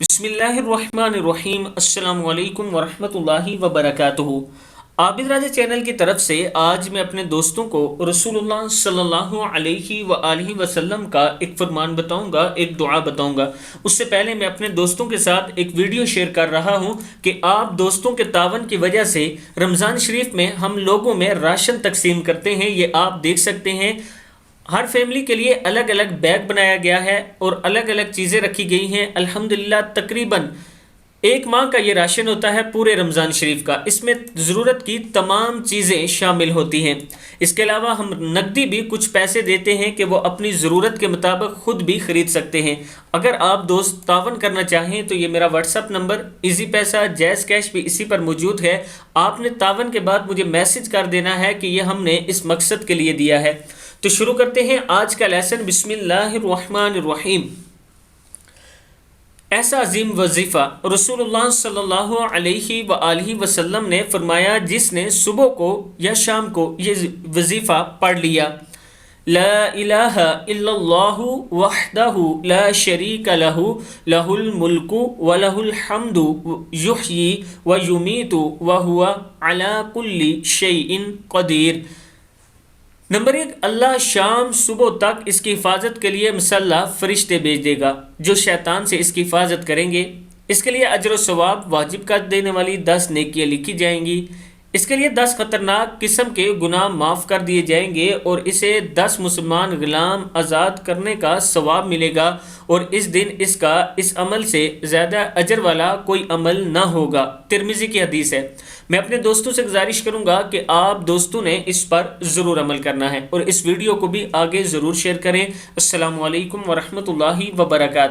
بسم اللہ الرحمن الرحیم۔ السلام علیکم ورحمۃ اللہ وبرکاتہ۔ عابد راجہ چینل کی طرف سے آج میں اپنے دوستوں کو رسول اللہ صلی اللہ علیہ وآلہ وسلم کا ایک فرمان بتاؤں گا، ایک دعا بتاؤں گا۔ اس سے پہلے میں اپنے دوستوں کے ساتھ ایک ویڈیو شیئر کر رہا ہوں کہ آپ دوستوں کے تعاون کی وجہ سے رمضان شریف میں ہم لوگوں میں راشن تقسیم کرتے ہیں۔ یہ آپ دیکھ سکتے ہیں، ہر فیملی کے لیے الگ الگ بیگ بنایا گیا ہے اور الگ الگ چیزیں رکھی گئی ہیں۔ الحمدللہ تقریباً ایک ماہ کا یہ راشن ہوتا ہے پورے رمضان شریف کا۔ اس میں ضرورت کی تمام چیزیں شامل ہوتی ہیں۔ اس کے علاوہ ہم نقدی بھی کچھ پیسے دیتے ہیں کہ وہ اپنی ضرورت کے مطابق خود بھی خرید سکتے ہیں۔ اگر آپ دوست تعاون کرنا چاہیں تو یہ میرا واٹس ایپ نمبر ایزی پیسہ جیز کیش بھی اسی پر موجود ہے۔ آپ نے تعاون کے بعد مجھے میسج کر دینا ہے کہ یہ ہم نے اس مقصد کے لیے دیا ہے۔ تو شروع کرتے ہیں آج کا لیسن۔ بسم اللہ الرحمن الرحیم۔ ایسا عظیم وظیفہ رسول اللہ صلی اللہ علیہ وآلہ وسلم نے فرمایا، جس نے صبح کو یا شام کو یہ وظیفہ پڑھ لیا: لا الہ الا اللہ وحدہ لا شریک لہ، لہ الملک ولہ الحمد یحیی ویمیت وہو علی کل شیء قدیر۔ نمبر 1، اللہ شام صبح تک اس کی حفاظت کے لیے مسلح فرشتے بھیج دے گا جو شیطان سے اس کی حفاظت کریں گے۔ اس کے لیے اجر و ثواب واجب کر دینے والی 10 نیکیاں لکھی جائیں گی۔ اس کے لیے 10 خطرناک قسم کے گناہ معاف کر دیے جائیں گے اور اسے 10 مسلمان غلام آزاد کرنے کا ثواب ملے گا، اور اس دن اس کا اس عمل سے زیادہ اجر والا کوئی عمل نہ ہوگا۔ ترمذی کی حدیث ہے۔ میں اپنے دوستوں سے گزارش کروں گا کہ آپ دوستوں نے اس پر ضرور عمل کرنا ہے اور اس ویڈیو کو بھی آگے ضرور شیئر کریں۔ السلام علیکم ورحمۃ اللہ وبرکاتہ۔